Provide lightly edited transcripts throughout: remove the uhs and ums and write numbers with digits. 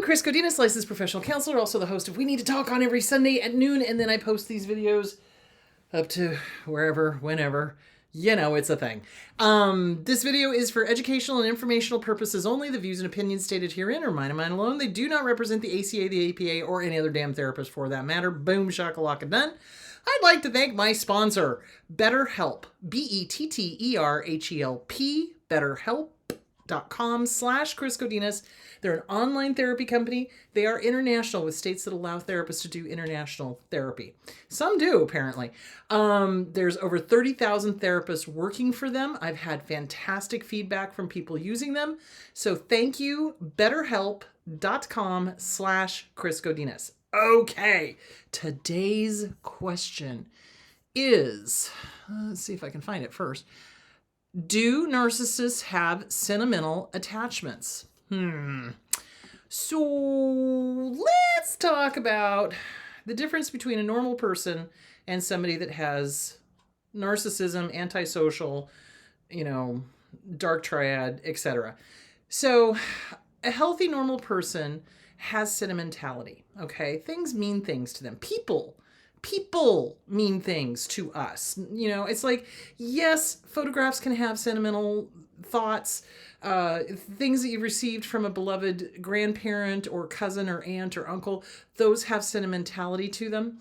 Chris Godinez, licensed professional counselor, also the host of We Need to Talk on every Sunday at noon, and then I post these videos up to wherever, whenever. You know, it's a thing. This video is for educational and informational purposes only. The views and opinions stated herein are mine and mine alone. They do not represent the ACA, the APA, or any other damn therapist for that matter. Boom, shakalaka done. I'd like to thank my sponsor, BetterHelp. BetterHelp. BetterHelp.com/Chris Godinez. They're an online therapy company. They are international with states that allow therapists to do international therapy. Some do, apparently. There's over 30,000 therapists working for them. I've had fantastic feedback from people using them. So thank you, BetterHelp.com/Chris Godinez. Okay, today's question is, let's see if I can find it first. Do narcissists have sentimental attachments? So let's talk about the difference between a normal person and somebody that has narcissism, antisocial, dark triad, etc. So a healthy, normal person has sentimentality, okay? Things mean things to them. People mean things to us. It's like, yes, photographs can have sentimental thoughts, things that you've received from a beloved grandparent or cousin or aunt or uncle, those have sentimentality to them.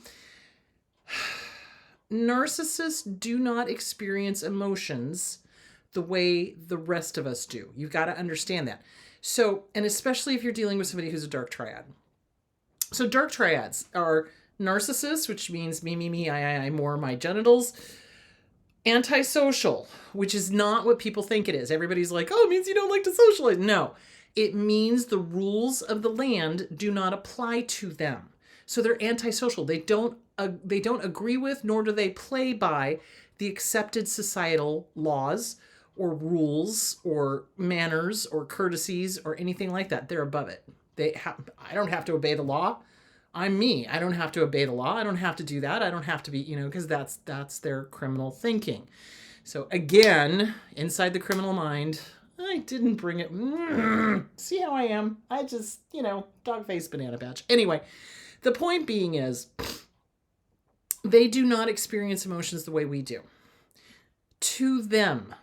Narcissists do not experience emotions the way the rest of us do. You've got to understand that. So, and especially if you're dealing with somebody who's a dark triad. So dark triads are narcissists, which means me, I, more my genitals. Antisocial, which is not what people think it is. Everybody's like, oh, it means you don't like to socialize. No, it means the rules of the land do not apply to them. So they're antisocial. They don't agree with, nor do they play by the accepted societal laws or rules or manners or courtesies or anything like that. They're above it. I don't have to obey the law. I'm me. I don't have to obey the law. I don't have to do that. I don't have to be, because that's their criminal thinking. So again, inside the criminal mind, I didn't bring it. See how I am? I just, dog face banana patch. Anyway, the point being is they do not experience emotions the way we do. To them,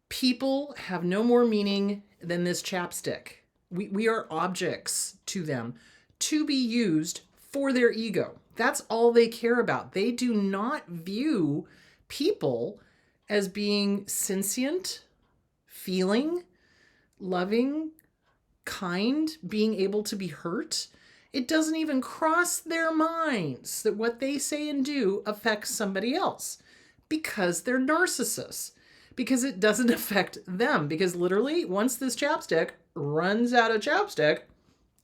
people have no more meaning than this chapstick. We are objects to them, to be used for their ego. That's all they care about. They do not view people as being sentient, feeling, loving, kind, being able to be hurt. It doesn't even cross their minds that what they say and do affects somebody else because they're narcissists, because it doesn't affect them. Because literally, once this chapstick runs out of chapstick,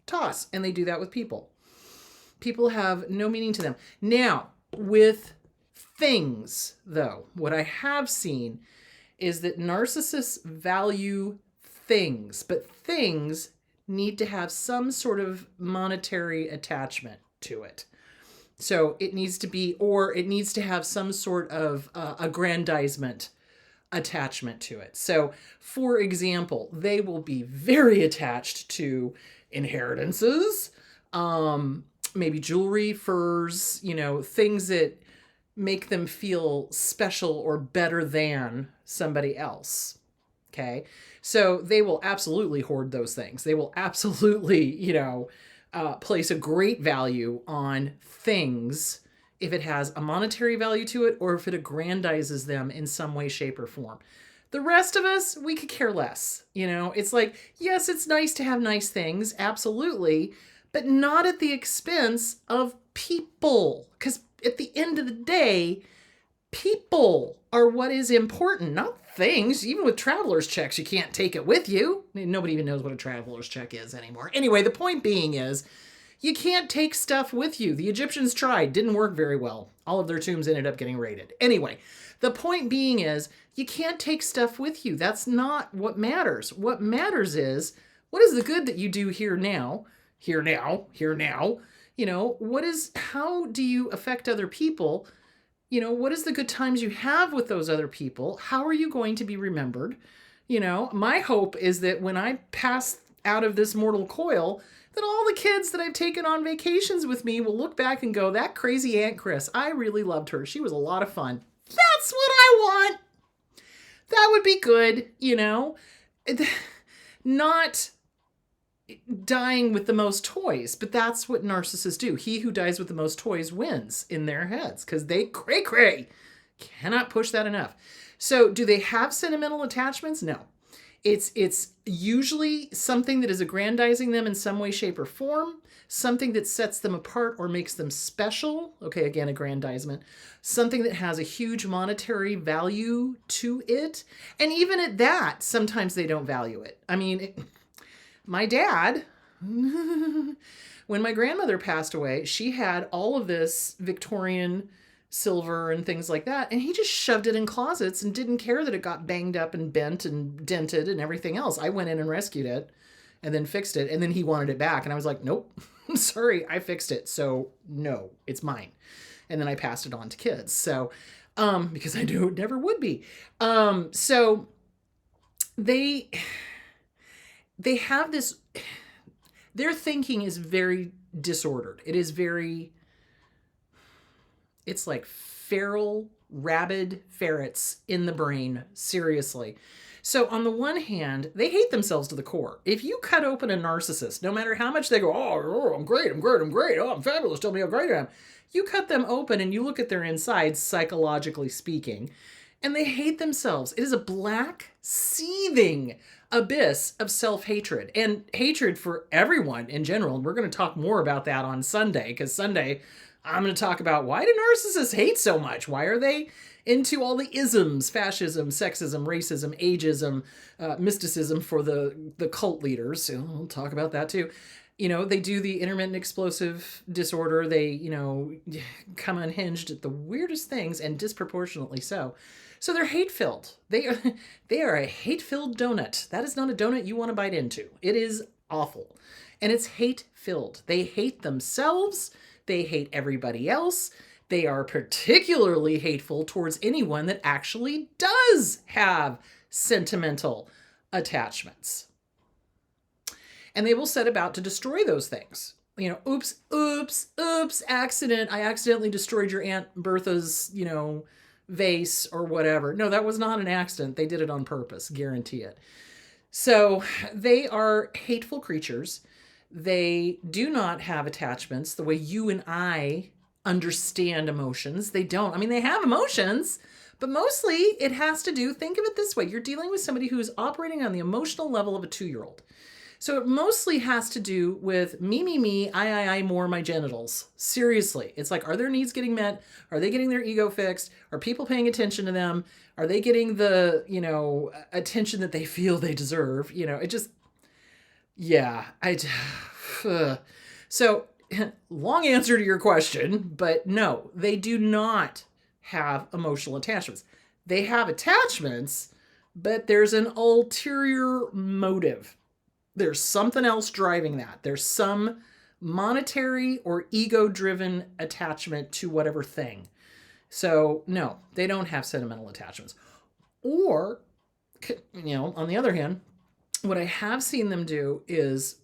toss. And they do that with people. People have no meaning to them. Now, with things, though, what I have seen is that narcissists value things, but things need to have some sort of monetary attachment to it. So it needs to be, or it needs to have some sort of aggrandizement attachment to it. So, for example, they will be very attached to inheritances, maybe jewelry, furs, things that make them feel special or better than somebody else. Okay. So they will absolutely hoard those things. They will absolutely, place a great value on things if it has a monetary value to it or if it aggrandizes them in some way, shape, or form. The rest of us, we could care less. It's like, yes, it's nice to have nice things, absolutely, but not at the expense of people. Because at the end of the day, people are what is important, not things. Even with traveler's checks, you can't take it with you. Nobody even knows what a traveler's check is anymore. Anyway, the point being is, you can't take stuff with you. The Egyptians tried, didn't work very well. All of their tombs ended up getting raided. Anyway, the point being is, you can't take stuff with you. That's not what matters. What matters is, what is the good that you do here now? How do you affect other people? What is the good times you have with those other people? How are you going to be remembered? My hope is that when I pass out of this mortal coil, that all the kids that I've taken on vacations with me will look back and go, that crazy Aunt Chris, I really loved her. She was a lot of fun. That's what I want. That would be good, Not dying with the most toys, but that's what narcissists do. He who dies with the most toys wins in their heads because they cray cannot push that enough. So do they have sentimental attachments? No. It's usually something that is aggrandizing them in some way, shape, or form, something that sets them apart or makes them special. Okay, again, aggrandizement. Something that has a huge monetary value to it. And even at that, sometimes they don't value it. I mean, my dad, when my grandmother passed away, she had all of this Victorian silver and things like that, and he just shoved it in closets and didn't care that it got banged up and bent and dented and everything else. I went in and rescued it and then fixed it, and then he wanted it back, and I was like, nope, sorry, I fixed it, so no, it's mine. And then I passed it on to kids, so because I knew it never would be. So they have this, their thinking is very disordered. It's like feral, rabid ferrets in the brain, seriously. So on the one hand, they hate themselves to the core. If you cut open a narcissist, no matter how much they go, oh, I'm great, oh, I'm fabulous, tell me how great I am. You cut them open and you look at their insides, psychologically speaking, and they hate themselves. It is a black, seething abyss of self-hatred and hatred for everyone in general. And we're going to talk more about that on Sunday, because Sunday I'm going to talk about, why do narcissists hate so much? Why are they into all the isms, fascism, sexism, racism, ageism, mysticism for the cult leaders? So we'll talk about that too. They do the intermittent explosive disorder. They, come unhinged at the weirdest things, and disproportionately so. So they're hate-filled. They are a hate-filled donut. That is not a donut you want to bite into. It is awful. And it's hate-filled. They hate themselves. They hate everybody else. They are particularly hateful towards anyone that actually does have sentimental attachments. And they will set about to destroy those things. Oops, accident. I accidentally destroyed your Aunt Bertha's, vase or whatever. No, that was not an accident. They did it on purpose, guarantee it. So they are hateful creatures. They do not have attachments the way you and I understand emotions. They don't. I mean, they have emotions, but mostly it has to do, think of it this way. You're dealing with somebody who's operating on the emotional level of a 2-year-old. So it mostly has to do with me, I, more my genitals. Seriously. It's like, are their needs getting met? Are they getting their ego fixed? Are people paying attention to them? Are they getting the, attention that they feel they deserve? It just, yeah, so long answer to your question, but no, they do not have emotional attachments. They have attachments, but there's an ulterior motive. There's something else driving that. There's some monetary or ego-driven attachment to whatever thing. So no, they don't have sentimental attachments. Or, on the other hand, what I have seen them do is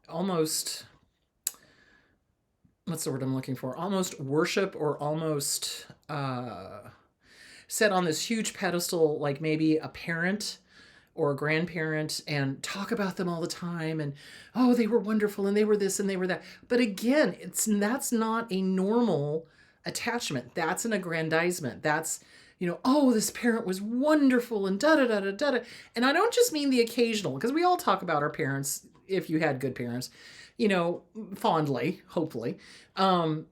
almost, what's the word I'm looking for? Almost worship, or almost set on this huge pedestal, like maybe a parent or a grandparent, and talk about them all the time, and oh, they were wonderful, and they were this and they were that. But again, that's not a normal attachment. That's an aggrandizement. That's, oh, this parent was wonderful, and da da da da da. And I don't just mean the occasional, because we all talk about our parents, if you had good parents, fondly, hopefully. But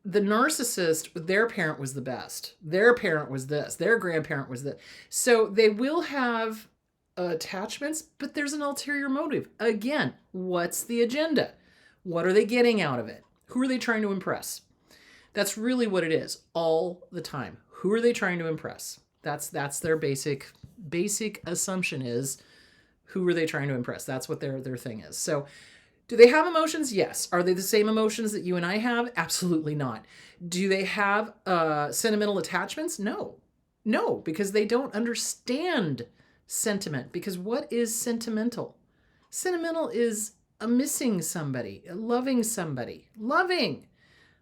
the narcissist, their parent was the best. Their parent was this. Their grandparent was that. So they will have attachments, but there's an ulterior motive. Again, what's the agenda? What are they getting out of it? Who are they trying to impress? That's really what it is all the time. Who are they trying to impress? That's their basic assumption is, who are they trying to impress? That's what their thing is. So do they have emotions? Yes. Are they the same emotions that you and I have? Absolutely not. Do they have sentimental attachments? No, because they don't understand sentiment. Because what is sentimental? Sentimental is a missing somebody, a loving somebody, loving.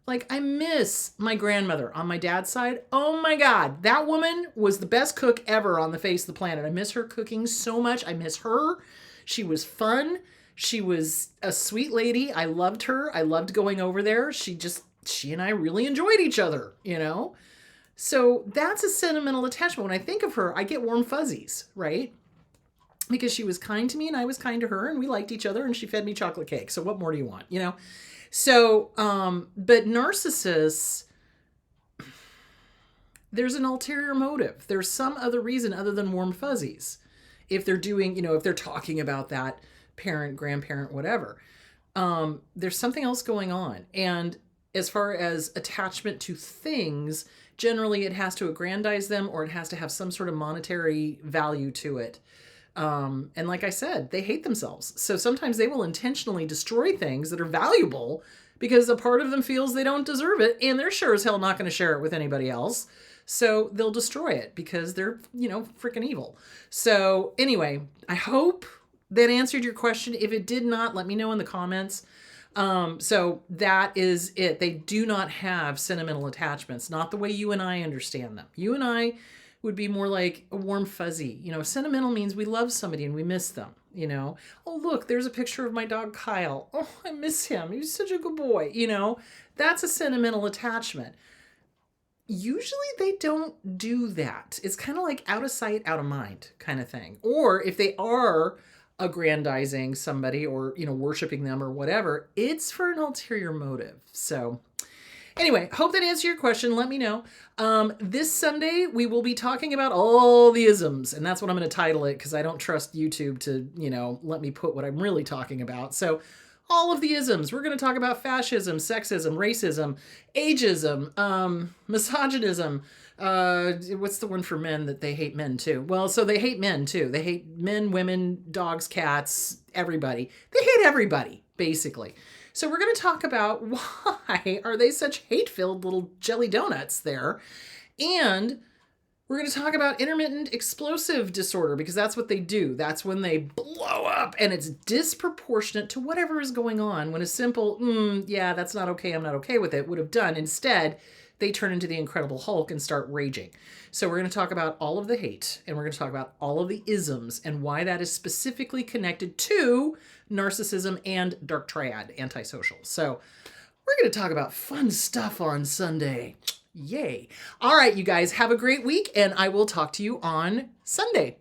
Like, I miss my grandmother on my dad's side. Oh my God, that woman was the best cook ever on the face of the planet. I miss her cooking so much. I miss her. She was fun. She was a sweet lady. I loved her. I loved going over there. She and I really enjoyed each other, you know? So that's a sentimental attachment. When I think of her, I get warm fuzzies, right? Because she was kind to me and I was kind to her and we liked each other and she fed me chocolate cake. So what more do you want, you know? So, but narcissists, there's an ulterior motive. There's some other reason other than warm fuzzies. If they're doing, if they're talking about that parent, grandparent, whatever, there's something else going on. And as far as attachment to things, generally it has to aggrandize them or it has to have some sort of monetary value to it. And like I said, they hate themselves. So sometimes they will intentionally destroy things that are valuable because a part of them feels they don't deserve it. And they're sure as hell not going to share it with anybody else. So they'll destroy it because they're, freaking evil. So anyway, I hope that answered your question. If it did not, let me know in the comments. So that is it. They do not have sentimental attachments, not the way you and I understand them. You and I would be more like a warm fuzzy. Sentimental means we love somebody and we miss them, Oh, look, there's a picture of my dog Kyle. Oh, I miss him. He was such a good boy. That's a sentimental attachment. Usually they don't do that. It's kind of like out of sight, out of mind kind of thing. Or if they are aggrandizing somebody or, worshiping them or whatever, it's for an ulterior motive. So anyway, hope that answered your question. Let me know. This Sunday, we will be talking about all the isms, and that's what I'm going to title it because I don't trust YouTube to, let me put what I'm really talking about. So all of the isms. We're going to talk about fascism, sexism, racism, ageism, misogynism. What's the one for men that they hate men too? Well, so they hate men too. They hate men, women, dogs, cats, everybody. They hate everybody, basically. So we're going to talk about why are they such hate-filled little jelly donuts there. And we're going to talk about intermittent explosive disorder because that's what they do. That's when they blow up and it's disproportionate to whatever is going on when a simple, yeah, that's not okay, I'm not okay with it, would have done. Instead, they turn into the Incredible Hulk and start raging. So we're going to talk about all of the hate and we're going to talk about all of the isms and why that is specifically connected to narcissism and dark triad, antisocial. So we're going to talk about fun stuff on Sunday. Yay. All right, you guys, have a great week and I will talk to you on Sunday.